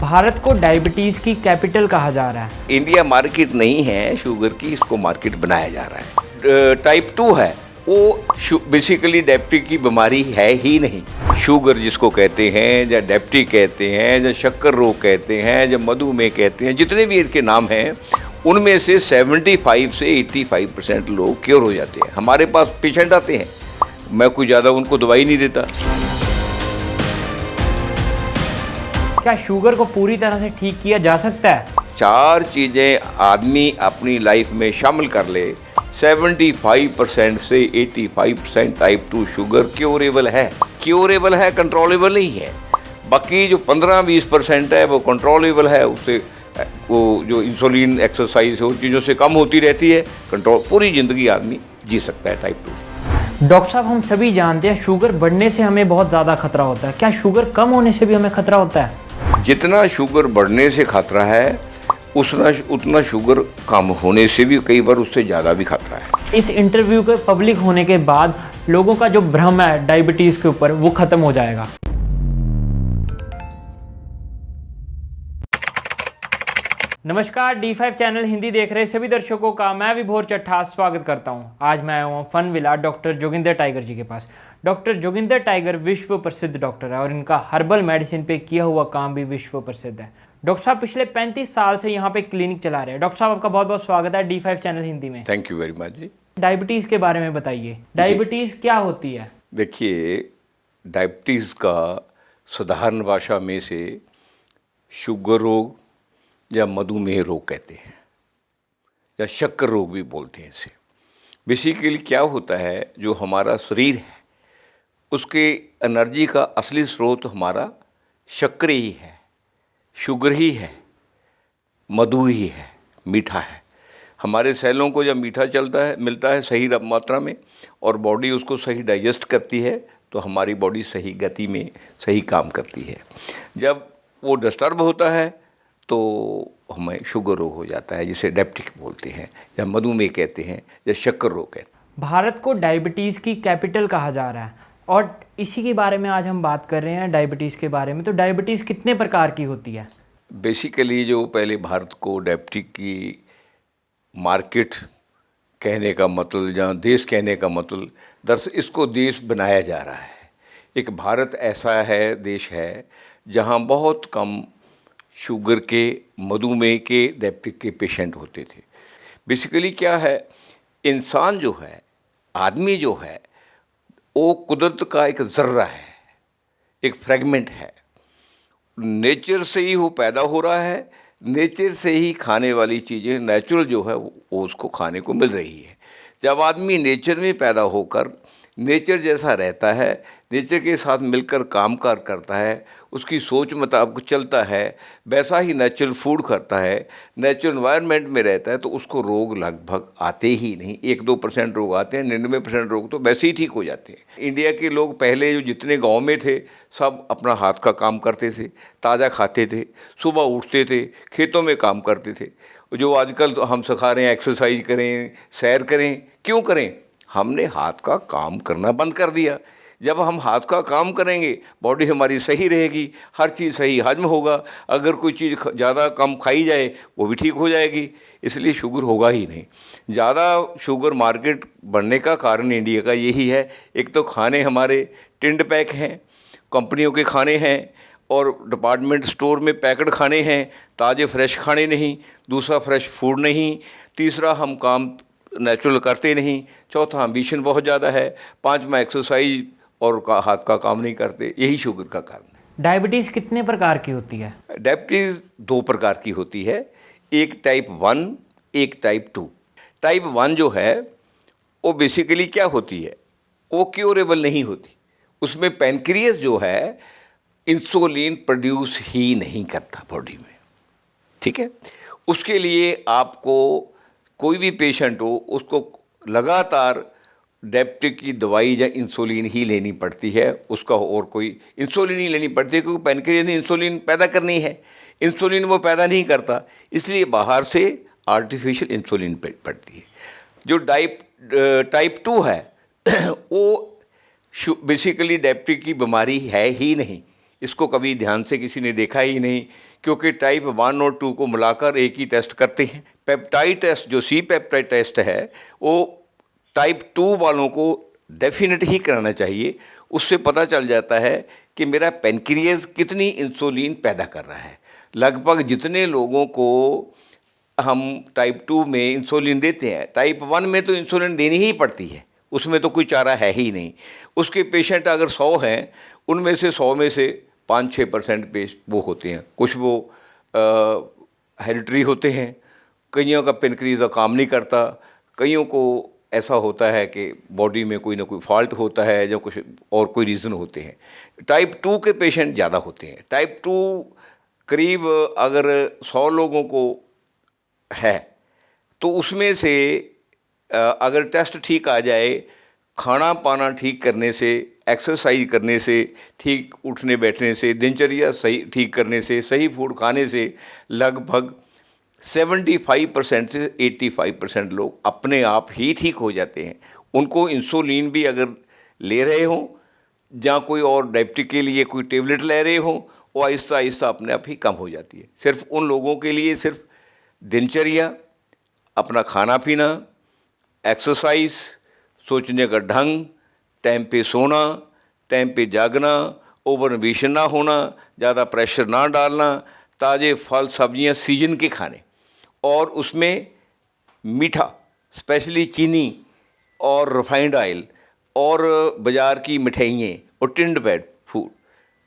भारत को डायबिटीज़ की कैपिटल कहा जा रहा है। इंडिया मार्केट नहीं है शुगर की, इसको मार्केट बनाया जा रहा है। टाइप 2 है वो बेसिकली डायबिटीज की बीमारी है ही नहीं। शुगर जिसको कहते हैं या डायबिटीज कहते हैं या शक्कर रोग कहते हैं या मधुमेह कहते हैं, जितने भी इनके नाम हैं उनमें से 75 से 85% लोग क्योर हो जाते हैं। हमारे पास पेशेंट आते हैं, मैं कोई ज़्यादा उनको दवाई नहीं देता। क्या शुगर को पूरी तरह से ठीक किया जा सकता है? 4 चीज़ें आदमी अपनी लाइफ में शामिल कर ले, 75% से 85% टाइप 2 शुगर क्योरेबल है। क्योरेबल है, कंट्रोलेबल नहीं है। बाकी जो 15-20% है वो कंट्रोलेबल है, उससे वो जो इंसुलिन, एक्सरसाइज हो चीज़ों से कम होती रहती है, कंट्रोल पूरी ज़िंदगी आदमी जी सकता है टाइप 2। डॉक्टर साहब, हम सभी जानते हैं शुगर बढ़ने से हमें बहुत ज़्यादा खतरा होता है। क्या शुगर कम होने से भी हमें खतरा होता है? जितना शुगर बढ़ने से खतरा है उतना शुगर कम होने से भी कई बार उससे ज़्यादा भी खतरा है। इस इंटरव्यू के पब्लिक होने के बाद लोगों का जो भ्रम है डायबिटीज़ के ऊपर वो ख़त्म हो जाएगा। नमस्कार, D5 चैनल हिंदी देख रहे सभी दर्शकों का मैं विभोर चट्ठा स्वागत करता हूं। आज मैं आया हूँ fun villa doctor Joginder tiger ji के पास। डॉक्टर जोगिंदर टाइगर विश्व प्रसिद्ध डॉक्टर है और इनका हर्बल मेडिसिन पे किया हुआ काम भी विश्व प्रसिद्ध है। डॉक्टर साहब पिछले 35 साल से यहाँ पे क्लिनिक चला रहे हैं। डॉक्टर साहब, आपका बहुत बहुत स्वागत है D5 चैनल हिंदी में। Thank you very much ji. Diabetes के बारे में बताइए, डायबिटीज़ क्या होती है? देखिए, डायबिटीज़ का साधारण भाषा में से शुगर रोग या मधुमेह रोग कहते हैं या शक्कर रोग भी बोलते हैं इसे। बेसिकली क्या होता है, जो हमारा शरीर है उसके एनर्जी का असली स्रोत हमारा शक्कर ही है, शुगर ही है, मधु ही है, मीठा है। हमारे सेलों को जब मीठा मिलता है सही मात्रा में और बॉडी उसको सही डाइजेस्ट करती है तो हमारी बॉडी सही गति में सही काम करती है। जब वो डिस्टर्ब होता है तो हमें शुगर रोग हो जाता है, जिसे डायबिटिक बोलते हैं या मधुमेह कहते हैं या शक्कर रोग कहते हैं। भारत को डायबिटीज़ की कैपिटल कहा जा रहा है और इसी के बारे में आज हम बात कर रहे हैं, डायबिटीज़ के बारे में। तो डायबिटीज़ कितने प्रकार की होती है? बेसिकली जो पहले भारत को डायबिटिक की मार्केट कहने का मतलब या देश कहने का मतलब, दरअसल इसको देश बनाया जा रहा है। एक भारत ऐसा है, देश है जहाँ बहुत कम शुगर के, मधुमेह के, डायबिटिक के पेशेंट होते थे। बेसिकली क्या है, इंसान जो है, आदमी जो है, वो कुदरत का एक ज़र्रा है, एक फ्रेगमेंट है। नेचर से ही वो पैदा हो रहा है, नेचर से ही खाने वाली चीज़ें नेचुरल जो है वो उसको खाने को मिल रही है। जब आदमी नेचर में पैदा होकर नेचर जैसा रहता है, नेचर के साथ मिलकर काम करता है, उसकी सोच मुताबिक चलता है, वैसा ही नेचुरल फूड खाता है, नेचुरल एनवायरनमेंट में रहता है, तो उसको रोग लगभग आते ही नहीं। 1-2% रोग आते हैं, 99% रोग तो वैसे ही ठीक हो जाते हैं। इंडिया के लोग पहले जो जितने गांव में थे सब अपना हाथ का काम करते थे, ताज़ा खाते थे, सुबह उठते थे, खेतों में काम करते थे। जो आजकल तो हम सिखा रहे हैं एक्सरसाइज करें, सैर करें, क्यों करें? हमने हाथ का काम करना बंद कर दिया। जब हम हाथ का काम करेंगे बॉडी हमारी सही रहेगी, हर चीज़ सही हजम होगा। अगर कोई चीज़ ज़्यादा कम खाई जाए वो भी ठीक हो जाएगी, इसलिए शुगर होगा ही नहीं। ज़्यादा शुगर मार्केट बढ़ने का कारण इंडिया का यही है। एक तो खाने हमारे टिंड पैक हैं, कंपनियों के खाने हैं और डिपार्टमेंट स्टोर में पैकेट खाने हैं, ताज़े फ्रेश खाने नहीं। दूसरा, फ्रेश फूड नहीं। तीसरा, हम काम नेचुरल करते नहीं। चौथा, एम्बिशन बहुत ज़्यादा है। पांचवा, एक्सरसाइज और हाथ का काम नहीं करते। यही शुगर का कारण है। डायबिटीज़ कितने प्रकार की होती है? डायबिटीज़ 2 प्रकार की होती है, एक टाइप 1, एक टाइप 2। टाइप 1 जो है वो बेसिकली क्या होती है, वो क्योरेबल नहीं होती। उसमें पैनक्रियास जो है इंसुलिन प्रोड्यूस ही नहीं करता बॉडी में, ठीक है। उसके लिए आपको कोई भी पेशेंट हो उसको लगातार डायबिटिक की दवाई या इंसुलिन ही लेनी पड़ती है। उसका और कोई इंसुलिन ही लेनी पड़ती है क्योंकि पैनक्रियास ने इंसुलिन पैदा करनी है। इंसुलिन वो पैदा नहीं करता, इसलिए बाहर से आर्टिफिशियल इंसुलिन पड़ती है। जो टाइप 2 है वो बेसिकली डायबिटिक की बीमारी है ही नहीं। इसको कभी ध्यान से किसी ने देखा ही नहीं क्योंकि टाइप 1 और 2 को मिलाकर एक ही टेस्ट करते हैं। पेप्टाइड टेस्ट जो सी पेप्टाइड टेस्ट है वो टाइप 2 वालों को डेफिनेट ही कराना चाहिए। उससे पता चल जाता है कि मेरा पेनक्रियाज कितनी इंसुलिन पैदा कर रहा है। लगभग जितने लोगों को हम टाइप 2 में इंसुलिन देते हैं, टाइप 1 में तो इंसुलिन देनी ही पड़ती है, उसमें तो कोई चारा है ही नहीं। उसके पेशेंट अगर 100 हैं, उनमें से 100 में से 5-6% वो होते हैं। कुछ वो हेरिडिटरी होते हैं, कईयों का पेनक्रियाज काम नहीं करता, कईयों को ऐसा होता है कि बॉडी में कोई ना कोई फॉल्ट होता है, या कुछ और कोई रीज़न होते हैं। टाइप 2 के पेशेंट ज़्यादा होते हैं। टाइप 2 करीब अगर 100 लोगों को है तो उसमें से अगर टेस्ट ठीक आ जाए, खाना पाना ठीक करने से, एक्सरसाइज करने से, ठीक उठने बैठने से, दिनचर्या सही ठीक करने से, सही फूड खाने से लगभग 75% से 85% लोग अपने आप ही ठीक हो जाते हैं। उनको इंसुलिन भी अगर ले रहे हों या कोई और डायबिटीज के लिए कोई टेबलेट ले रहे हों, वो आहिस्ता आहिस्ता अपने आप ही कम हो जाती है। सिर्फ उन लोगों के लिए सिर्फ दिनचर्या, अपना खाना पीना, एक्सरसाइज, सोचने का ढंग, टाइम पे सोना, टाइम पे जागना, ओवर एम्बिशन ना होना, ज़्यादा प्रेशर ना डालना, ताज़े फल सब्जियां सीजन के खाने, और उसमें मीठा, स्पेशली चीनी और रिफाइंड ऑयल और बाज़ार की मिठाइयाँ और टिंड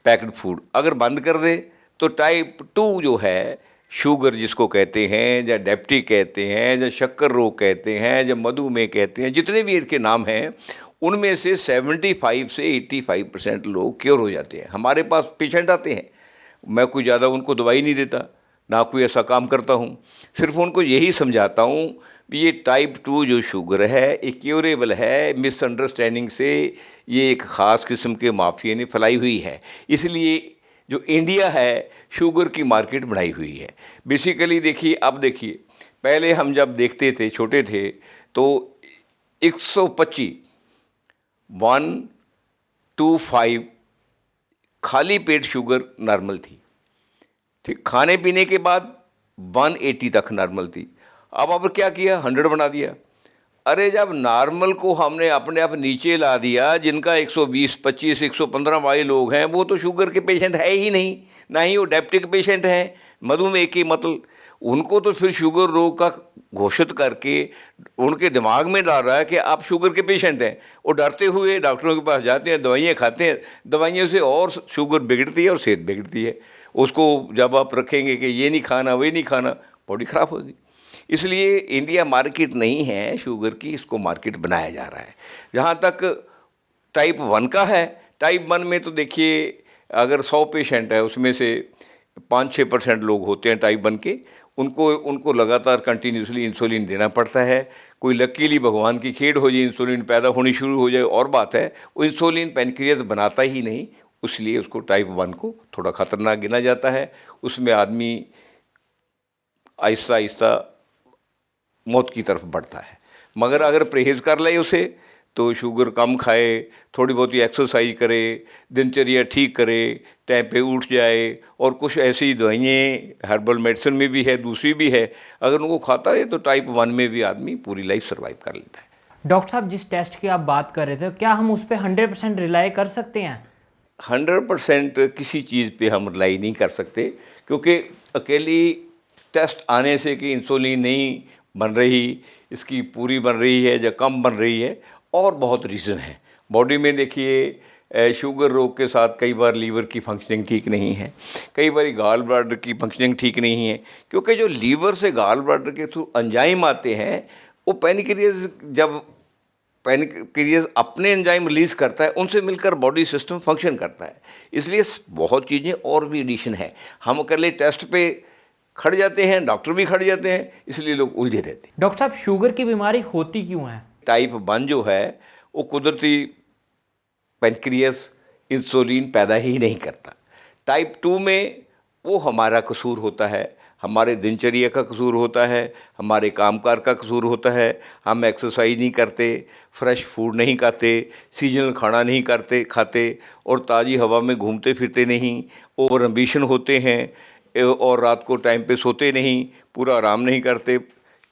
पैक्ड फूड अगर बंद कर दे तो टाइप 2 जो है, शुगर जिसको कहते हैं, या डायबिटीज कहते हैं, या शक्कर रोग कहते हैं, या मधुमेह कहते हैं, जितने भी इनके नाम हैं, उनमें से 75 से 85% लोग क्योर हो जाते हैं। हमारे पास पेशेंट आते हैं, मैं कोई ज़्यादा उनको दवाई नहीं देता, ना कोई ऐसा काम करता हूँ, सिर्फ उनको यही समझाता हूँ कि ये टाइप 2 जो शुगर है ये क्योरेबल है। मिसअंडरस्टैंडिंग से ये एक ख़ास किस्म के माफिया ने फैलाई हुई है। इसलिए जो इंडिया है शुगर की मार्केट बनाई हुई है। बेसिकली देखिए, अब देखिए, पहले हम जब देखते थे, छोटे थे, तो 125 125 खाली पेट शुगर नॉर्मल थी, ठीक। खाने पीने के बाद 180 तक नॉर्मल थी। अब क्या किया, 100 बना दिया। अरे जब नॉर्मल को हमने अपने आप नीचे ला दिया, जिनका 120, 25, 115 वाले लोग हैं, वो तो शुगर के पेशेंट है ही नहीं, ना ही वो डायबिटिक पेशेंट हैं, मधुमेह के मतलब। उनको तो फिर शुगर रोग का घोषित करके उनके दिमाग में डाल रहा है कि आप शुगर के पेशेंट हैं। वो डरते हुए डॉक्टरों के पास जाते हैं, दवाइयाँ खाते हैं, दवाइयों से और शुगर बिगड़ती है और सेहत बिगड़ती है। उसको जब आप रखेंगे कि ये नहीं खाना, वही नहीं खाना, बॉडी ख़राब होगी। इसलिए इंडिया मार्केट नहीं है शुगर की, इसको मार्केट बनाया जा रहा है। जहाँ तक टाइप 1 का है, टाइप 1 में तो देखिए, अगर 100 पेशेंट है उसमें से 5-6% लोग होते हैं टाइप 1 के, उनको लगातार कंटिन्यूसली इंसुलिन देना पड़ता है। कोई लकीली भगवान की खेड़ हो जाए, इंसुलिन पैदा होनी शुरू हो जाए और बात है, वो इंसुलिन पेनक्रियाज बनाता ही नहीं, इसलिए उसको टाइप 1 को थोड़ा ख़तरनाक गिना जाता है। उसमें आदमी आहिस्ता आहिस्ता मौत की तरफ बढ़ता है। मगर अगर परहेज़ कर ले उसे, तो शुगर कम खाए, थोड़ी बहुत ही एक्सरसाइज करे, दिनचर्या ठीक करे, टाइम पे उठ जाए, और कुछ ऐसी दवाइयाँ हर्बल मेडिसिन में भी है, दूसरी भी है, अगर उनको खाता रहे तो टाइप 1 में भी आदमी पूरी लाइफ सर्वाइव कर लेता है। डॉक्टर साहब, जिस टेस्ट की आप बात कर रहे थे, क्या हम उस पर 100% रिलाई कर सकते हैं? 100% किसी चीज़ पे हम रिलाई नहीं कर सकते, क्योंकि अकेली टेस्ट आने से कि इंसुलिन नहीं बन रही, इसकी पूरी बन रही है या कम बन रही है, और बहुत रीज़न है बॉडी में। देखिए, शुगर रोग के साथ कई बार लीवर की फंक्शनिंग ठीक नहीं है, कई बार गाल ब्लैडर की फंक्शनिंग ठीक नहीं है, क्योंकि जो लीवर से गाल ब्लैडर के थ्रू एंजाइम आते हैं, वो पेनक्रियाज, जब पेनक्रियाज अपने एंजाइम रिलीज़ करता है, उनसे मिलकर बॉडी सिस्टम फंक्शन करता है। इसलिए बहुत चीज़ें और भी एडिशन है। हम अकेले टेस्ट पे खड़ जाते हैं, डॉक्टर भी खड़ जाते हैं, इसलिए लोग उलझे रहते हैं। डॉक्टर साहब, शुगर की बीमारी होती क्यों है? टाइप 1 जो है वो कुदरती पेनक्रियास इंसुलिन पैदा ही नहीं करता। टाइप 2 में वो हमारा कसूर होता है, हमारे दिनचर्या का कसूर होता है, हमारे कामकाज का कसूर होता है। हम एक्सरसाइज नहीं करते, फ्रेश फूड नहीं खाते, सीजनल खाना नहीं खाते, और ताज़ी हवा में घूमते फिरते नहीं, ओवर एम्बिशन होते हैं। और रात को टाइम पे सोते नहीं, पूरा आराम नहीं करते,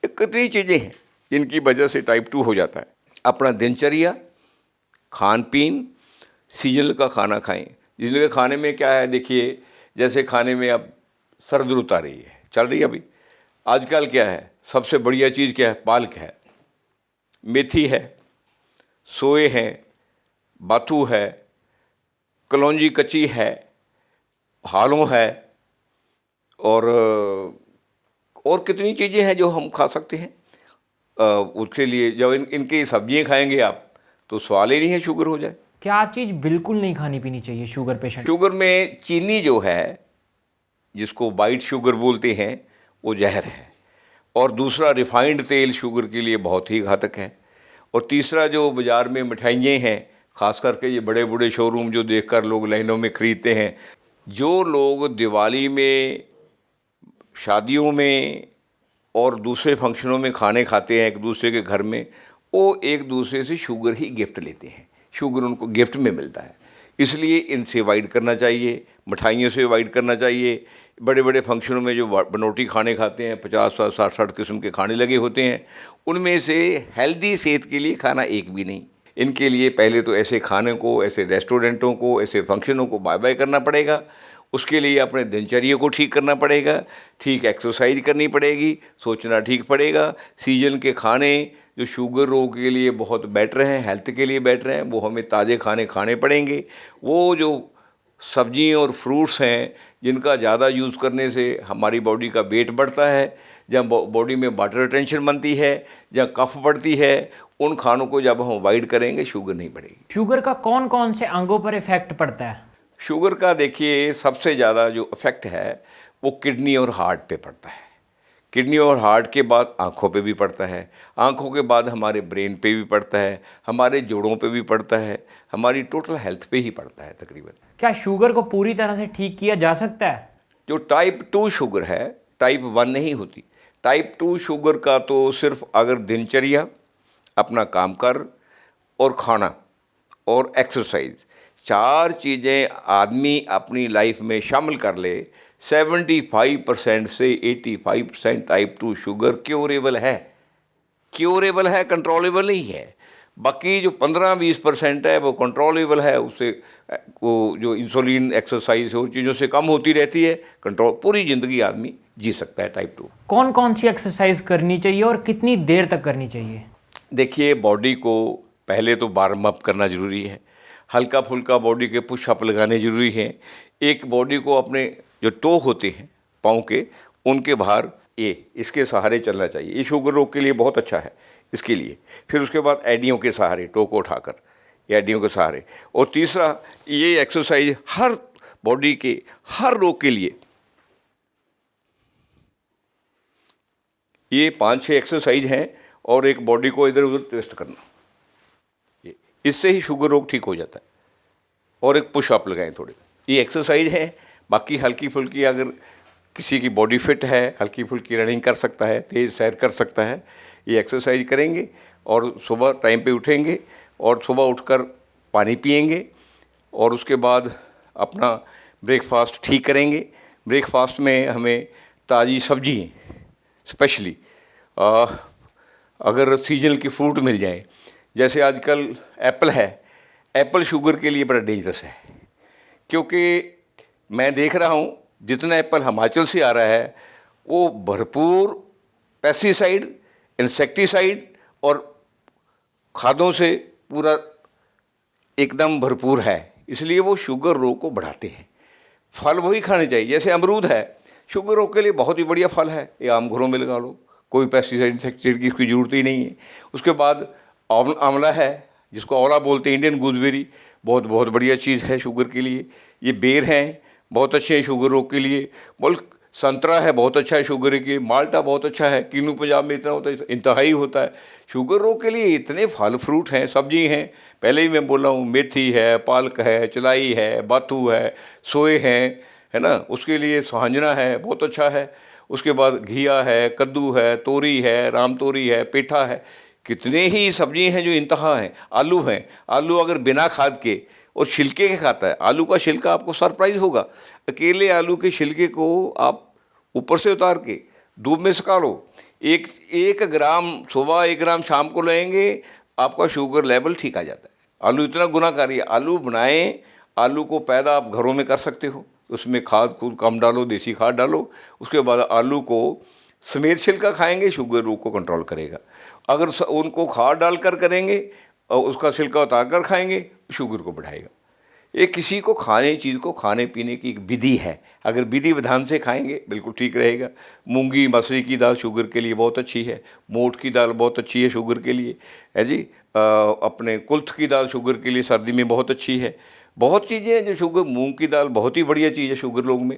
कितनी चीज़ें हैं जिनकी वजह से टाइप 2 हो जाता है। अपना दिनचर्या, खान पीन, सीजनल का खाना खाएं। सीजनल के खाने में क्या है, देखिए जैसे खाने में अब सर्द रुत आ रही है, चल रही है अभी, आजकल क्या है, सबसे बढ़िया चीज़ क्या है, पालक है, मेथी है, सोए हैं, बाथू है, कलौंजी कच्ची है, हालों है, और कितनी चीज़ें हैं जो हम खा सकते हैं। उसके लिए जब इनकी सब्जियां खाएंगे आप तो सवाल ही नहीं है शुगर हो जाए। क्या चीज़ बिल्कुल नहीं खानी पीनी चाहिए शुगर पेशेंट? शुगर में चीनी जो है, जिसको वाइट शुगर बोलते हैं, वो जहर है। और दूसरा, रिफाइंड तेल शुगर के लिए बहुत ही घातक है। और तीसरा, जो बाज़ार में मिठाइयाँ हैं, ख़ास करके ये बड़े बड़े शोरूम जो देखकर लोग लाइनों में ख़रीदते हैं, जो लोग दिवाली में, शादियों में और दूसरे फंक्शनों में खाने खाते हैं एक दूसरे के घर में, वो एक दूसरे से शुगर ही गिफ्ट लेते हैं, शुगर उनको गिफ्ट में मिलता है। इसलिए इनसे अवॉइड करना चाहिए, मिठाइयों से अवॉइड करना चाहिए। बड़े बड़े फंक्शनों में जो बनौटी खाने खाते हैं, 50-60 किस्म के खाने लगे होते हैं, उनमें से हेल्दी सेहत के लिए खाना एक भी नहीं। इनके लिए पहले तो ऐसे खाने को, ऐसे रेस्टोरेंटों को, ऐसे फंक्शनों को बाय बाय करना पड़ेगा। उसके लिए अपने दिनचर्या को ठीक करना पड़ेगा, ठीक एक्सरसाइज करनी पड़ेगी, सोचना ठीक पड़ेगा। सीजन के खाने जो शुगर रोग के लिए बहुत बेटर हैं, हेल्थ के लिए बेटर हैं, वो हमें ताज़े खाने खाने पड़ेंगे। वो जो सब्जियाँ और फ्रूट्स हैं जिनका ज़्यादा यूज़ करने से हमारी बॉडी का वेट बढ़ता है, जब बॉडी में वाटर रिटेंशन बनती है, जब कफ बढ़ती है, उन खानों को जब हम अवॉइड करेंगे, शुगर नहीं बढ़ेगी। शुगर का कौन कौन से अंगों पर इफेक्ट पड़ता है? शुगर का देखिए सबसे ज़्यादा जो इफ़ेक्ट है वो किडनी और हार्ट पे पड़ता है। किडनी और हार्ट के बाद आँखों पे भी पड़ता है, आँखों के बाद हमारे ब्रेन पे भी पड़ता है, हमारे जोड़ों पे भी पड़ता है, हमारी टोटल हेल्थ पे ही पड़ता है तकरीबन। क्या शुगर को पूरी तरह से ठीक किया जा सकता है? जो टाइप 2 शुगर है, टाइप 1 नहीं होती। टाइप 2 शुगर का तो सिर्फ अगर दिनचर्या, अपना काम कर और खाना और एक्सरसाइज, 4 चीज़ें आदमी अपनी लाइफ में शामिल कर ले, 75% से 85% टाइप 2 शुगर क्योरेबल है। क्योरेबल है, कंट्रोलेबल नहीं है। बाकी जो 15-20% है वो कंट्रोलेबल है, उससे वो जो इंसुलिन, एक्सरसाइज और चीज़ों से कम होती रहती है, कंट्रोल, पूरी ज़िंदगी आदमी जी सकता है टाइप 2। कौन कौन सी एक्सरसाइज करनी चाहिए और कितनी देर तक करनी चाहिए? देखिए, बॉडी को पहले तो वार्म अप करना ज़रूरी है, हल्का फुल्का बॉडी के पुशअप लगाने ज़रूरी हैं। एक बॉडी को अपने जो टो होते हैं पाँव के, उनके बाहर इसके सहारे चलना चाहिए। ये शुगर रोग के लिए बहुत अच्छा है इसके लिए। फिर उसके बाद एडियों के सहारे, टो को उठाकर या एडियों के सहारे। और तीसरा, ये एक्सरसाइज हर बॉडी के हर रोग के लिए, ये 5-6 एक्सरसाइज हैं। और एक बॉडी को इधर उधर ट्विस्ट करना, इससे ही शुगर रोग ठीक हो जाता है। और एक पुशअप लगाएं थोड़े, ये एक्सरसाइज है। बाकी हल्की फुल्की, अगर किसी की बॉडी फिट है, हल्की फुल्की रनिंग कर सकता है, तेज़ सैर कर सकता है, ये एक्सरसाइज करेंगे। और सुबह टाइम पे उठेंगे और सुबह उठकर पानी पिएंगे। और उसके बाद अपना ब्रेकफास्ट ठीक करेंगे। ब्रेकफास्ट में हमें ताज़ी सब्जी, स्पेशली अगर सीजनल की फ्रूट मिल जाए, जैसे आजकल एप्पल है, एप्पल शुगर के लिए बड़ा डेंजरस है। क्योंकि मैं देख रहा हूँ जितना एप्पल हिमाचल से आ रहा है वो भरपूर पेस्टिसाइड, इंसेक्टिसाइड और खादों से पूरा एकदम भरपूर है, इसलिए वो शुगर रोग को बढ़ाते हैं। फल वही खाने चाहिए, जैसे अमरूद है, शुगर रोग के लिए बहुत ही बढ़िया फल है, ये आम घरों में लगा लो, कोई पेस्टिसाइड इंसेक्टिसाइड की इसकी ज़रूरत ही नहीं है। उसके बाद आंवला है, जिसको औला बोलते हैं, इंडियन गूसबेरी, बहुत बहुत बढ़िया चीज़ है शुगर के लिए। ये बेर हैं, बहुत अच्छे हैं शुगर रोग के लिए। बोल संतरा है, बहुत अच्छा है शुगर के लिए। माल्टा बहुत अच्छा है, किन्नू पंजाब में इतना होता है, इंतहाई होता है। शुगर रोग के लिए इतने फल फ्रूट हैं, सब्जी हैं, पहले ही मैं बोला हूँ, मेथी है, पालक है, चलाई है, बाथू है, सोए हैं, है ना, उसके लिए सुहांजना है, बहुत अच्छा है। उसके बाद घिया है, कद्दू है, तोरी है, राम तोरी है, पेठा है, कितने ही सब्जी हैं जो इंतहा हैं। आलू हैं, आलू अगर बिना खाद के और छिलके के खाता है। आलू का छिलका आपको सरप्राइज होगा। अकेले आलू के छिलके को आप ऊपर से उतार के धूप में सुखा लो, एक ग्राम सुबह 1 ग्राम शाम को लेंगे, आपका शुगर लेवल ठीक आ जाता है। आलू इतना गुनाकारी है। आलू बनाएं, आलू को पैदा आप घरों में कर सकते हो, उसमें खाद खूद कम डालो, देसी खाद डालो। उसके बाद आलू को समेत छिलका खाएंगे, शुगर रोग को कंट्रोल करेगा। अगर उनको खाद डालकर करेंगे और उसका छिलका उतार कर खाएंगे, शुगर को बढ़ाएगा। ये किसी को चीज़ को खाने पीने की एक विधि है। अगर विधि विधान से खाएंगे बिल्कुल ठीक रहेगा। मूंगी मसूरी की दाल शुगर के लिए बहुत अच्छी है। मोठ की दाल बहुत अच्छी है शुगर के लिए, है जी। अपने कुल्थ की दाल शुगर के लिए सर्दी में बहुत अच्छी है। बहुत चीज़ें हैं जो शुगर, मूंग की दाल बहुत ही बढ़िया चीज़ है शुगर लोग में।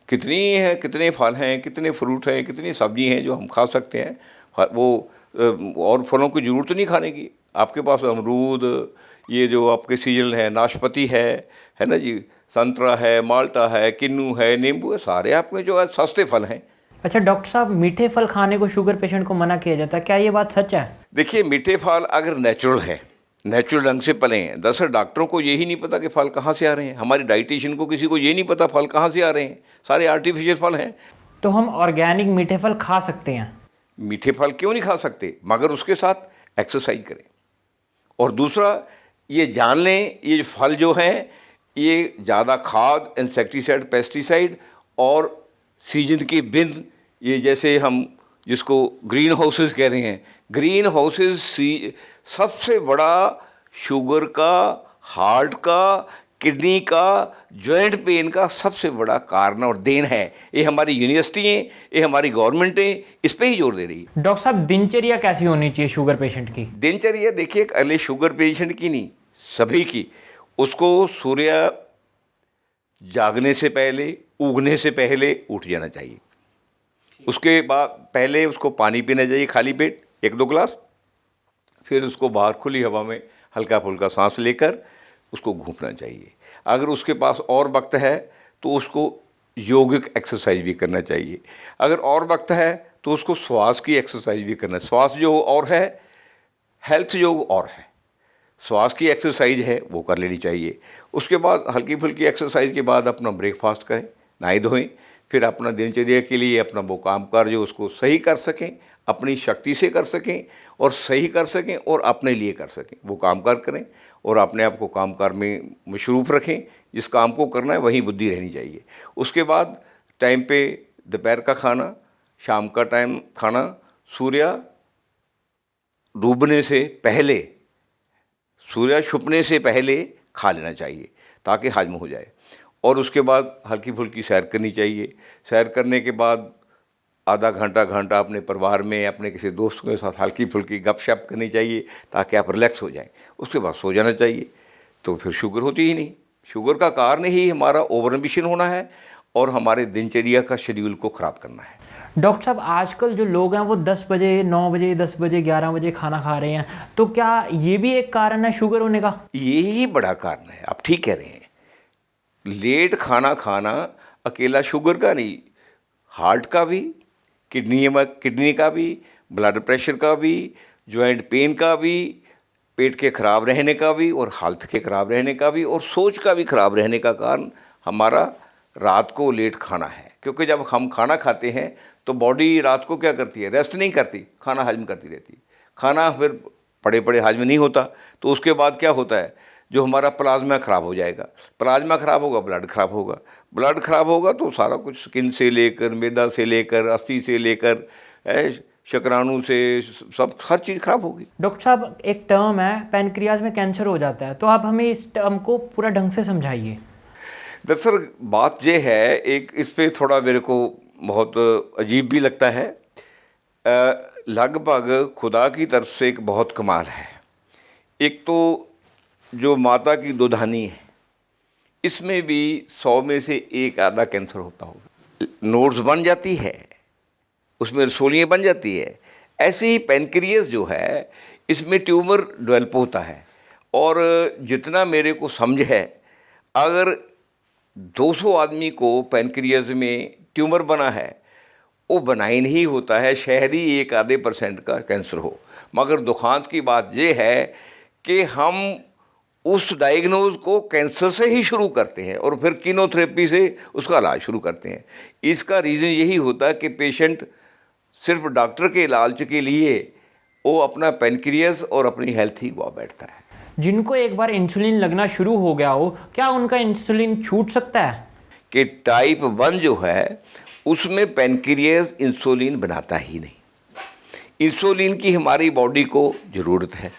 कितनी है, कितने फल हैं, कितने फ्रूट हैं, कितनी सब्जी हैं जो हम खा सकते हैं। वो और फलों की ज़रूरत नहीं खाने की। आपके पास अमरूद, ये जो आपके सीजन है, नाशपाती है ना जी, संतरा है, माल्टा है, किन्नू है, नींबू है, सारे आपके जो है सस्ते फल हैं। अच्छा डॉक्टर साहब, मीठे फल खाने को शुगर पेशेंट को मना किया जाता है, क्या ये बात सच है? देखिए, मीठे फल अगर नेचुरल है, नेचुरल ढंग से पले हैं। दरअसल डॉक्टरों को यही नहीं पता कि फल कहाँ से आ रहे हैं। हमारी डाइटिशियन को किसी को ये नहीं पता फल कहाँ से आ रहे हैं। सारे आर्टिफिशियल फल हैं। तो हम ऑर्गेनिक मीठे फल खा सकते हैं? मीठे फल क्यों नहीं खा सकते, मगर उसके साथ एक्सरसाइज करें। और दूसरा ये जान लें, ये जो फल जो हैं ये ज़्यादा खाद, इंसेक्टिसाइड, पेस्टिसाइड और सीजन के बिन, ये जैसे हम जिसको ग्रीन हाउसेस कह रहे हैं, ग्रीन हाउसेस सबसे बड़ा शुगर का, हार्ट का, किडनी का, जॉइंट पेन का सबसे बड़ा कारण और देन है। ये हमारी यूनिवर्सिटियाँ, ये हमारी गवर्नमेंटें इस पे ही जोर दे रही है। डॉक्टर साहब, दिनचर्या कैसी होनी चाहिए शुगर पेशेंट की? दिनचर्या देखिए, अगले शुगर पेशेंट की नहीं, सभी की। उसको सूर्य जागने से पहले, उगने से पहले उठ जाना चाहिए। उसके बाद पहले उसको पानी पीना चाहिए खाली पेट 1-2 गिलास। फिर उसको बाहर खुली हवा में हल्का फुल्का सांस लेकर उसको घूमना चाहिए। अगर उसके पास और वक्त है तो उसको योगिक एक्सरसाइज भी करना चाहिए। अगर और वक्त है तो उसको श्वास की एक्सरसाइज भी करना। श्वास जो और है, हेल्थ योग और है। श्वास की एक्सरसाइज है वो कर लेनी चाहिए। उसके बाद हल्की फुल्की एक्सरसाइज के बाद अपना ब्रेकफास्ट करें, नहाए धोएं, फिर अपना दिनचर्या के लिए अपना वो काम काज जो उसको सही कर सकें, अपनी शक्ति से कर सकें और सही कर सकें और अपने लिए कर सकें, वो काम कार करें और अपने आप को काम कार में मशरूफ़ रखें। जिस काम को करना है वहीं बुद्धि रहनी चाहिए। उसके बाद टाइम पे दोपहर का खाना, शाम का टाइम खाना, सूर्य डूबने से पहले, सूर्य छुपने से पहले खा लेना चाहिए ताकि हजम हो जाए। और उसके बाद हल्की फुल्की सैर करनी चाहिए। सैर करने के बाद आधा घंटा अपने परिवार में, अपने किसी दोस्त के साथ हल्की फुल्की गपशप करनी चाहिए ताकि आप रिलैक्स हो जाएं। उसके बाद सो जाना चाहिए। तो फिर शुगर होती ही नहीं। शुगर का कारण ही हमारा ओवर एम्बिशन होना है और हमारे दिनचर्या का शेड्यूल को ख़राब करना है। डॉक्टर साहब, आजकल जो लोग हैं वो 10 बजे, 9 बजे, 10 बजे, 11 बजे खाना खा रहे हैं, तो क्या ये भी एक कारण है शुगर होने का? यही बड़ा कारण है। आप ठीक कह रहे हैं। लेट खाना खाना अकेला शुगर का नहीं, हार्ट का भी, किडनी का भी, ब्लड प्रेशर का भी, जॉइंट पेन का भी, पेट के ख़राब रहने का भी और हेल्थ के ख़राब रहने का भी और सोच का भी ख़राब रहने का कारण हमारा रात को लेट खाना है। क्योंकि जब हम खाना खाते हैं तो बॉडी रात को क्या करती है, रेस्ट नहीं करती, खाना हजम करती रहती है। खाना फिर पड़े पड़े हजम नहीं होता, तो उसके बाद क्या होता है, जो हमारा प्लाज्मा ख़राब हो जाएगा। प्लाज्मा ख़राब होगा, ब्लड ख़राब होगा। ब्लड ख़राब होगा तो सारा कुछ, स्किन से लेकर, मैदा से लेकर, अस्थि से लेकर, शुक्राणु से, सब हर चीज़ ख़राब होगी। डॉक्टर साहब, एक टर्म है पैनक्रियाज में कैंसर हो जाता है, तो आप हमें इस टर्म को पूरा ढंग से समझाइए। दरअसल बात यह है, एक इस पे थोड़ा मेरे को बहुत अजीब भी लगता है। लगभग खुदा की तरफ से एक बहुत कमाल है। एक तो जो माता की दुधानी है, इसमें भी 100 में से एक आधा कैंसर होता होगा। नोड्स बन जाती है, उसमें रसोलियाँ बन जाती है। ऐसे ही पैनक्रियास जो है, इसमें ट्यूमर डेवलप होता है। और जितना मेरे को समझ है, अगर 200 आदमी को पैनक्रियास में ट्यूमर बना है, वो बनाई नहीं होता है, शायद ही 1-आधे% का कैंसर हो। मगर दुखांत की बात यह है कि हम उस डायग्नोज को कैंसर से ही शुरू करते हैं और फिर कीमोथेरेपी से उसका इलाज शुरू करते हैं। इसका रीज़न यही होता है कि पेशेंट सिर्फ डॉक्टर के इलाज के लिए वो अपना पेनक्रियास और अपनी हेल्थ ही गवा बैठता है। जिनको एक बार इंसुलिन लगना शुरू हो गया हो, क्या उनका इंसुलिन छूट सकता है? कि टाइप 1 जो है उसमें पेनक्रियास इंसुलिन बनाता ही नहीं। इंसुलिन की हमारी बॉडी को ज़रूरत है,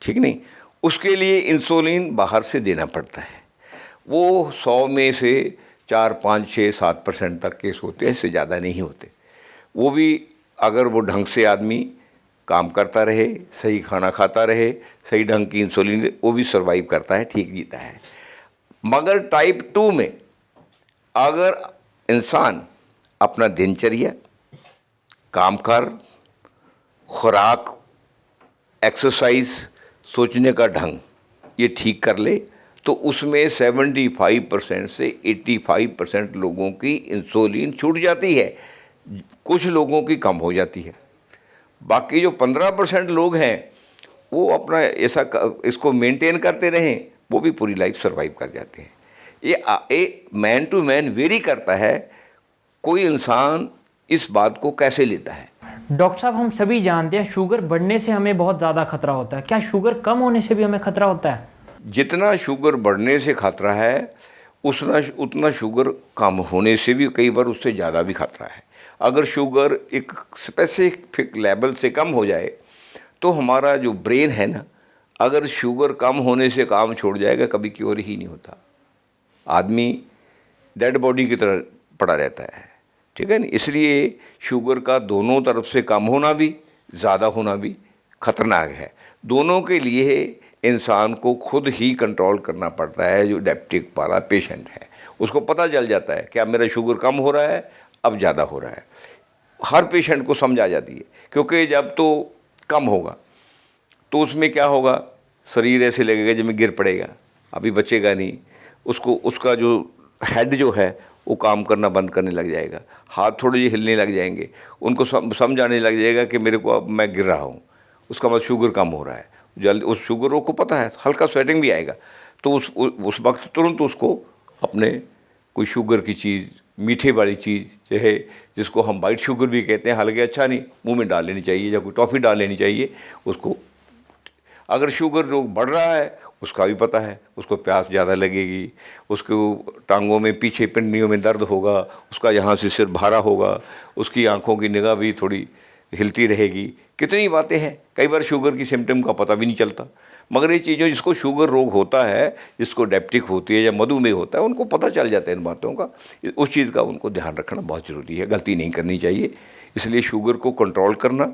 ठीक नहीं, उसके लिए इंसुलिन बाहर से देना पड़ता है। वो 100 में से 4, 5, 6, 7% तक केस होते हैं, इससे ज़्यादा नहीं होते। वो भी अगर वो ढंग से आदमी काम करता रहे, सही खाना खाता रहे, सही ढंग की इंसुलिन, वो भी सर्वाइव करता है, ठीक जीता है। मगर टाइप 2 में अगर इंसान अपना दिनचर्या, कामकाज, खुराक, एक्सरसाइज, सोचने का ढंग ये ठीक कर ले तो उसमें 75% से 85% लोगों की इंसुलिन छूट जाती है, कुछ लोगों की कम हो जाती है। बाकी जो 15% लोग हैं वो अपना इसको मेंटेन करते रहें, वो भी पूरी लाइफ सर्वाइव कर जाते हैं। ये मैन टू मैन वेरी करता है, कोई इंसान इस बात को कैसे लेता है। डॉक्टर साहब, हम सभी जानते हैं शुगर बढ़ने से हमें बहुत ज़्यादा खतरा होता है, क्या शुगर कम होने से भी हमें खतरा होता है? जितना शुगर बढ़ने से खतरा है उतना शुगर कम होने से भी कई बार उससे ज़्यादा भी खतरा है। अगर शुगर एक स्पेसिफिक लेवल से कम हो जाए तो हमारा जो ब्रेन है ना, अगर शुगर कम होने से काम छोड़ जाएगा कभी क्योर ही नहीं होता, आदमी डेड बॉडी की तरह पड़ा रहता है, ठीक है ना। इसलिए शुगर का दोनों तरफ से कम होना भी, ज़्यादा होना भी खतरनाक है। दोनों के लिए इंसान को खुद ही कंट्रोल करना पड़ता है। जो डायबिटिक वाला पेशेंट है उसको पता चल जाता है कि अब मेरा शुगर कम हो रहा है, अब ज़्यादा हो रहा है। हर पेशेंट को समझ आ जाती है, क्योंकि जब तो कम होगा तो उसमें क्या होगा, शरीर ऐसे लगेगा जब गिर पड़ेगा, अभी बचेगा नहीं। उसका जो हेड जो है वो काम करना बंद करने लग जाएगा, हाथ थोड़े जे हिलने लग जाएंगे, उनको समझ आने लग जाएगा कि मेरे को अब मैं गिर रहा हूँ, उसका मतलब शुगर कम हो रहा है। जल्दी उस शुगर को पता है, हल्का स्वेटिंग भी आएगा, तो उस वक्त तुरंत उसको अपने कोई शुगर की चीज़, मीठे वाली चीज़, चाहे जिसको हम वाइट शुगर भी कहते हैं, हालांकि अच्छा नहीं, मुंह में डाल लेनी चाहिए, या कोई टॉफ़ी डाल लेनी चाहिए उसको। अगर शुगर जो बढ़ रहा है उसका भी पता है, उसको प्यास ज़्यादा लगेगी, उसको टांगों में, पीछे पिंडियों में दर्द होगा, उसका यहाँ से सिर भारा होगा, उसकी आँखों की निगाह भी थोड़ी हिलती रहेगी। कितनी बातें हैं, कई बार शुगर की सिम्टम का पता भी नहीं चलता। मगर ये चीज़ें, जिसको शुगर रोग होता है, जिसको डायबिटिक होती है या मधुमेह होता है, उनको पता चल जाता है इन बातों का। उस चीज़ का उनको ध्यान रखना बहुत ज़रूरी है, गलती नहीं करनी चाहिए। इसलिए शुगर को कंट्रोल करना,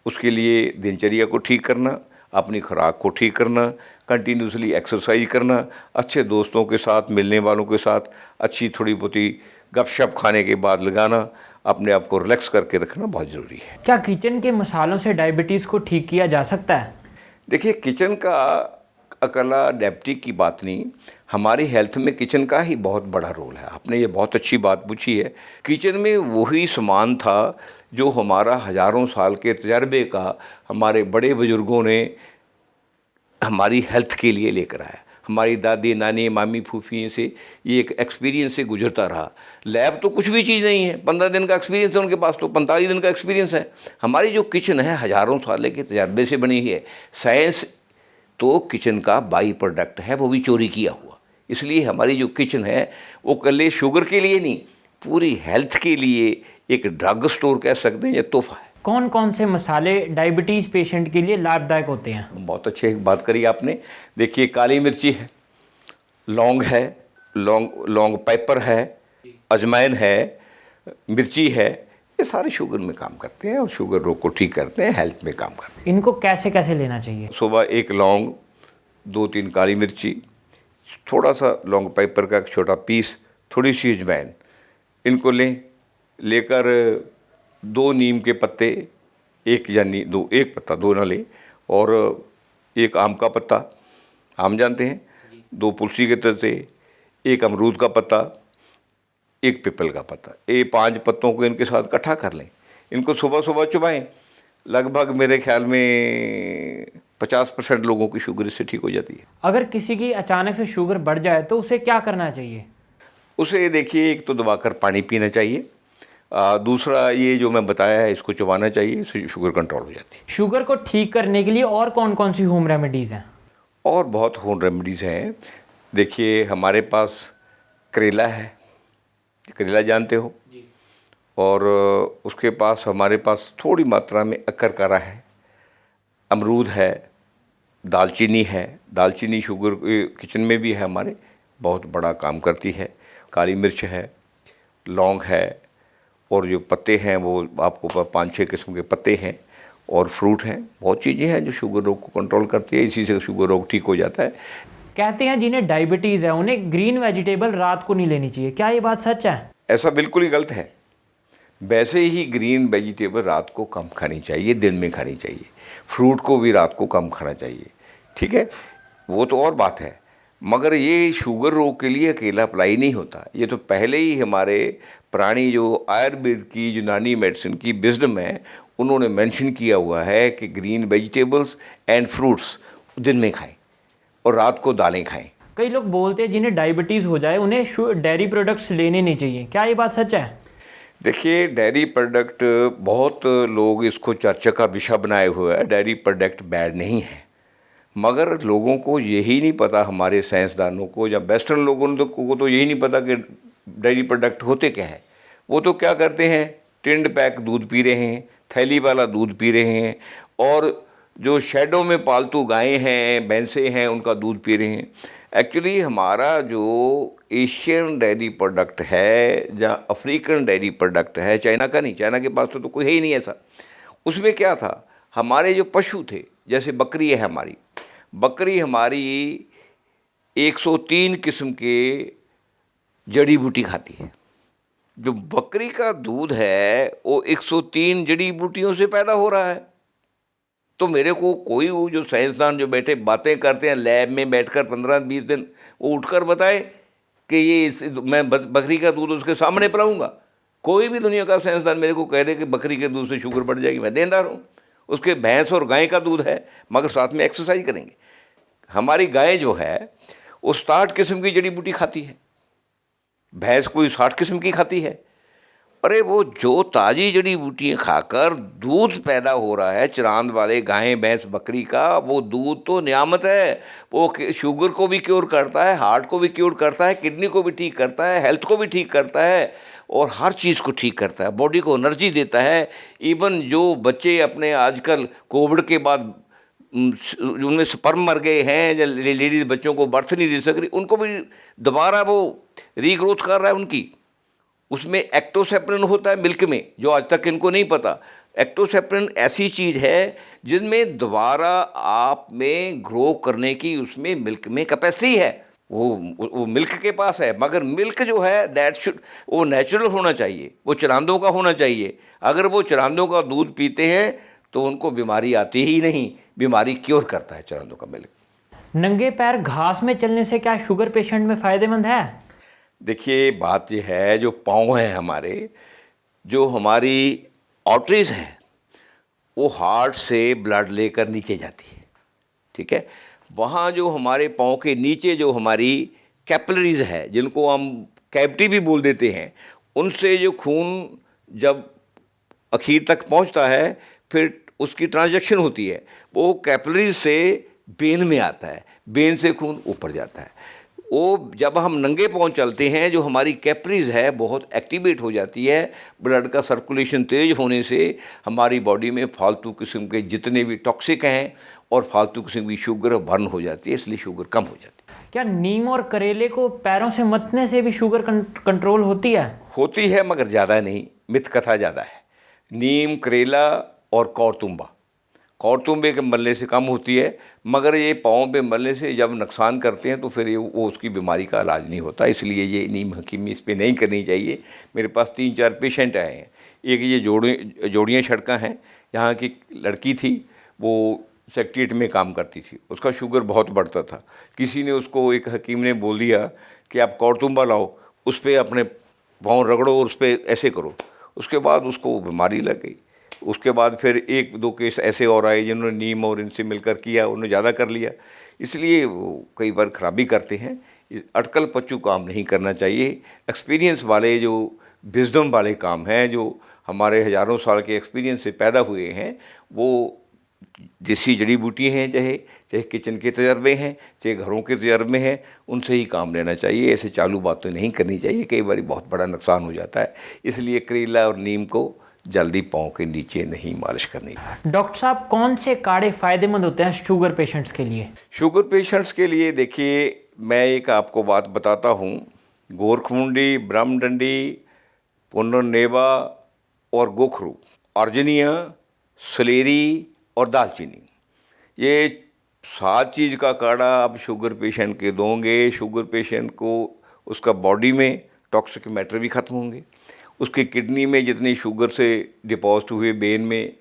उसके लिए दिनचर्या को ठीक करना, अपनी खुराक को ठीक करना, कंटिन्यूसली एक्सरसाइज करना, अच्छे दोस्तों के साथ, मिलने वालों के साथ अच्छी थोड़ी बहुती गपशप खाने के बाद लगाना, अपने आप को रिलैक्स करके रखना बहुत ज़रूरी है। क्या किचन के मसालों से डायबिटीज़ को ठीक किया जा सकता है? देखिए, किचन का अकेला डायबिटीज की बात नहीं, हमारी हेल्थ में किचन का ही बहुत बड़ा रोल है। आपने ये बहुत अच्छी बात पूछी है। किचन में वही सामान था जो हमारा हज़ारों साल के तजर्बे का हमारे बड़े बुजुर्गों ने हमारी हेल्थ के लिए लेकर आया। हमारी दादी, नानी, मामी, फूफी से ये एक एक्सपीरियंस से गुजरता रहा। लैब तो कुछ भी चीज़ नहीं है, 15 दिन का एक्सपीरियंस है उनके पास, तो 45 दिन का एक्सपीरियंस है। हमारी जो किचन है हज़ारों साल के तजर्बे से बनी है। साइंस तो किचन का बाई प्रोडक्ट है, वो भी चोरी किया हुआ। इसलिए हमारी जो किचन है वो कल शुगर के लिए नहीं, पूरी हेल्थ के लिए एक ड्रग स्टोर कह सकते हैं, या तोहफा है। कौन कौन से मसाले डायबिटीज़ पेशेंट के लिए लाभदायक होते हैं? बहुत अच्छी बात करी आपने। देखिए, काली मिर्ची है, लौंग है, लौंग पेपर है, अजवाइन है, मिर्ची है, ये सारे शुगर में काम करते हैं और शुगर रोग को ठीक करते हैं, हेल्थ में काम करते हैं। इनको कैसे कैसे लेना चाहिए? सुबह एक लौंग, 2-3 काली मिर्ची, थोड़ा सा लौंग पेपर का एक छोटा पीस, थोड़ी सी अजवाइन, इनको लेकर 2 नीम के पत्ते, एक पत्ता, 2 ना लें, और 1 आम का पत्ता, आम जानते हैं, 2 तुलसी के पत्ते, 1 अमरूद का पत्ता, 1 पीपल का पत्ता, ये 5 पत्तों को इनके साथ इकट्ठा कर लें। इनको सुबह सुबह चबाएं। लगभग मेरे ख्याल में 50% लोगों की शुगर इससे ठीक हो जाती है। अगर किसी की अचानक से शुगर बढ़ जाए तो उसे क्या करना चाहिए? उसे देखिए, एक तो दबाकर पानी पीना चाहिए, दूसरा ये जो मैं बताया है इसको चबाना चाहिए, इससे शुगर कंट्रोल हो जाती है। शुगर को ठीक करने के लिए और कौन कौन सी होम रेमेडीज़ हैं? और बहुत होम रेमेडीज़ हैं। देखिए, हमारे पास करेला है, करेला जानते हो? जी। और उसके पास हमारे पास थोड़ी मात्रा में अकरकरा है, अमरूद है, दालचीनी है। दालचीनी शुगर किचन में भी है हमारे, बहुत बड़ा काम करती है। काली मिर्च है, लौंग है, और जो पत्ते हैं वो आपको 5-6 किस्म के पत्ते हैं, और फ्रूट हैं। बहुत चीज़ें हैं जो शुगर रोग को कंट्रोल करती है, इसी से शुगर रोग ठीक हो जाता है। कहते हैं जिन्हें डायबिटीज़ है उन्हें ग्रीन वेजिटेबल रात को नहीं लेनी चाहिए, क्या ये बात सच है? ऐसा बिल्कुल ही गलत है। वैसे ही ग्रीन वेजिटेबल रात को कम खानी चाहिए, दिन में खानी चाहिए। फ्रूट को भी रात को कम खाना चाहिए, ठीक है, वो तो और बात है। मगर ये शुगर रोग के लिए अकेला अप्लाई नहीं होता। ये तो पहले ही हमारे पुरानी जो आयुर्वेद की, यूनानी मेडिसिन की विजडम है, उन्होंने मेंशन किया हुआ है कि ग्रीन वेजिटेबल्स एंड फ्रूट्स दिन में खाएं और रात को दालें खाएं। कई लोग बोलते हैं जिन्हें डायबिटीज़ हो जाए उन्हें डेयरी प्रोडक्ट्स लेने नहीं चाहिए, क्या ये बात सच है? देखिए, डेयरी प्रोडक्ट, बहुत लोग इसको चर्चा का विषय बनाए हुए हैं। डेयरी प्रोडक्ट बैड नहीं है, मगर लोगों को यही नहीं पता, हमारे साइंसदानों को या वेस्टर्न लोगों को तो यही नहीं पता कि डेयरी प्रोडक्ट होते क्या है। वो तो क्या करते हैं, टिंड पैक दूध पी रहे हैं, थैली वाला दूध पी रहे हैं, और जो शेडों में पालतू गायें हैं, भैंसें हैं, उनका दूध पी रहे हैं। एक्चुअली हमारा जो एशियन डेयरी प्रोडक्ट है या अफ्रीकन डेयरी प्रोडक्ट है, चाइना का नहीं, चाइना के पास तो कोई है ही नहीं ऐसा। उसमें क्या था, हमारे जो पशु थे, जैसे बकरी है हमारी, बकरी हमारी 103 किस्म के जड़ी बूटी खाती है। जो बकरी का दूध है वो 103 जड़ी बूटियों से पैदा हो रहा है। तो मेरे को कोई वो जो साइंसदान जो बैठे बातें करते हैं लैब में बैठकर 15-20 दिन, वो उठकर बताए कि ये मैं बकरी का दूध उसके सामने पिलाऊंगा। कोई भी दुनिया का साइंसदान मेरे को कह दे कि बकरी के दूध से शुगर बढ़ जाएगी, मैं देनदार हूँ। उसके भैंस और गाय का दूध है, मगर साथ में एक्सरसाइज करेंगे। हमारी गाय जो है वो 60 किस्म की जड़ी बूटी खाती है, भैंस कोई 60 किस्म की खाती है। अरे वो जो ताज़ी जड़ी बूटियाँ खाकर दूध पैदा हो रहा है चरांद वाले गाय भैंस बकरी का, वो दूध तो नियामत है। वो शुगर को भी क्योर करता है, हार्ट को भी क्योर करता है, किडनी को भी ठीक करता है, हेल्थ को भी ठीक करता है, और हर चीज़ को ठीक करता है, बॉडी को एनर्जी देता है। इवन जो बच्चे अपने आजकल कोविड के बाद उनमें स्पर्म मर गए हैं, या लेडीज़ बच्चों को बर्थ नहीं दे सक रही, उनको भी दोबारा वो रीग्रोथ कर रहा है उनकी। उसमें एक्टोसेप्रिन होता है मिल्क में, जो आज तक इनको नहीं पता। एक्टोसेप्रिन ऐसी चीज़ है जिनमें दोबारा आप में ग्रो करने की उसमें मिल्क में कैपेसिटी है। वो मिल्क के पास है, मगर मिल्क जो है दैट शुड, वो नेचुरल होना चाहिए, वो चरांदों का होना चाहिए। अगर वो चरांदों का दूध पीते हैं तो उनको बीमारी आती ही नहीं, बीमारी क्योर करता है चरांदों का मिल्क। नंगे पैर घास में चलने से क्या शुगर पेशेंट में फ़ायदेमंद है? देखिए, बात यह है, जो पाँव हैं हमारे, जो हमारी आर्टरीज हैं, वो हार्ट से ब्लड लेकर नीचे जाती है, ठीक है। वहाँ जो हमारे पाँव के नीचे जो हमारी कैपिलरीज है, जिनको हम कैविटी भी बोल देते हैं, उनसे जो खून जब आखिर तक पहुँचता है, फिर उसकी ट्रांजैक्शन होती है, वो कैपिलरीज से वेन में आता है, वेन से खून ऊपर जाता है। वो जब हम नंगे पाँव चलते हैं, जो हमारी कैपिलरीज है बहुत एक्टिवेट हो जाती है, ब्लड का सर्कुलेशन तेज होने से हमारी बॉडी में फालतू किस्म के जितने भी टॉक्सिक हैं और फालतू किस्म की शुगर बर्न हो जाती है, इसलिए शुगर कम हो जाती है। क्या नीम और करेले को पैरों से मथने से भी शुगर कंट्रोल होती है? होती है, मगर ज़्यादा नहीं, मिथ कथा ज़्यादा है। नीम, करेला और कौरतुम्बे के मलने से कम होती है, मगर ये पाँव पे मलने से जब नुकसान करते हैं तो फिर वो उसकी बीमारी का इलाज नहीं होता, इसलिए ये नीम हकीमी इस पर नहीं करनी चाहिए। मेरे पास 3-4 पेशेंट आए हैं। एक ये जोड़ियाँ सड़कें हैं, यहाँ की लड़की थी, वो सेक्रेटरीट में काम करती थी, उसका शुगर बहुत बढ़ता था। किसी ने उसको, एक हकीम ने बोल दिया कि आप कौरतुम्बा लाओ, उस पर अपने पाँव रगड़ो और उस पर ऐसे करो। उसके बाद उसको बीमारी लग गई। उसके बाद फिर 1-2 केस ऐसे और आए जिन्होंने नीम और इनसे मिलकर किया, उन्होंने ज़्यादा कर लिया, इसलिए वो कई बार खराबी करते हैं। अटकल पच्चू काम नहीं करना चाहिए। एक्सपीरियंस वाले जो विजडम वाले काम हैं, जो हमारे हज़ारों साल के एक्सपीरियंस से पैदा हुए हैं, वो देसी जड़ी बूटी हैं, चाहे किचन के तजर्बे हैं, चाहे घरों के तजर्बे हैं, उनसे ही काम लेना चाहिए। ऐसे चालू बातें नहीं करनी चाहिए, कई बार बहुत बड़ा नुकसान हो जाता है। इसलिए करेला और नीम को जल्दी पाँव के नीचे नहीं मालिश करनी। डॉक्टर साहब, कौन से काढ़े फ़ायदेमंद होते हैं शुगर पेशेंट्स के लिए? शुगर पेशेंट्स के लिए देखिए, मैं एक आपको बात बताता हूँ। गोरखमुंडी, ब्रह्मडंडी, पुनर्नेवा और गोखरू, अर्जनिया, सलेरी और दालचीनी, ये 7 चीज़ का काढ़ा आप शुगर पेशेंट के दोगे, शुगर पेशेंट को उसका बॉडी में टॉक्सिक मैटर भी ख़त्म होंगे, उसकी किडनी में जितनी शुगर से डिपॉजिट हुए बेन में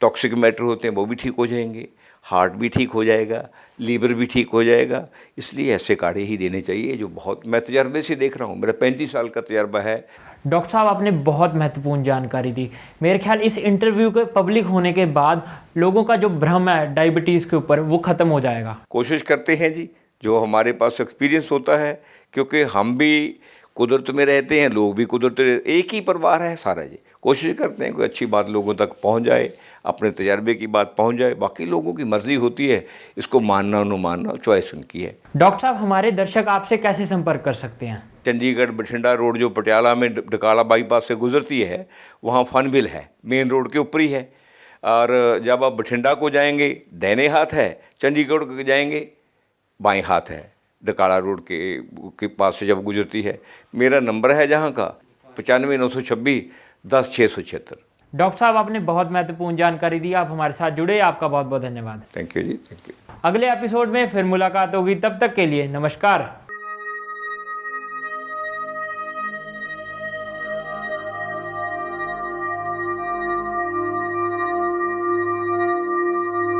टॉक्सिक मैटर होते हैं वो भी ठीक हो जाएंगे, हार्ट भी ठीक हो जाएगा, लीवर भी ठीक हो जाएगा। इसलिए ऐसे काढ़े ही देने चाहिए, जो बहुत, मैं तजर्बे से देख रहा हूँ, मेरा 35 साल का तजर्बा है। डॉक्टर साहब, आपने बहुत महत्वपूर्ण जानकारी दी। मेरे ख्याल इस इंटरव्यू के पब्लिक होने के बाद लोगों का जो भ्रम है डायबिटीज़ के ऊपर, वो ख़त्म हो जाएगा। कोशिश करते हैं जी, जो हमारे पास एक्सपीरियंस होता है, क्योंकि हम भी कुदरत में रहते हैं, लोग भी कुदरत में, एक ही परिवार है सारा जी। कोशिश करते हैं कोई अच्छी बात लोगों तक पहुंच जाए, अपने तजर्बे की बात पहुंच जाए। बाकी लोगों की मर्जी होती है, इसको मानना न मानना चॉइस उनकी है। डॉक्टर साहब, हमारे दर्शक आपसे कैसे संपर्क कर सकते हैं? चंडीगढ़ बठिंडा रोड जो पटियाला में डकाला बाईपास से गुजरती है, वहाँ फनविल है, मेन रोड के ऊपर ही है। और जब आप बठिंडा को जाएंगे दाहिने हाथ है, चंडीगढ़ को जाएंगे बाएं हाथ है, डकाला रोड के पास से जब गुजरती है। मेरा नंबर है जहाँ का 95 926 10 676। डॉक्टर साहब, आपने बहुत महत्वपूर्ण जानकारी दी। आप हमारे साथ जुड़े, आपका बहुत बहुत धन्यवाद। Thank you ji, thank you. अगले एपिसोड में फिर मुलाकात होगी, तब तक के लिए नमस्कार।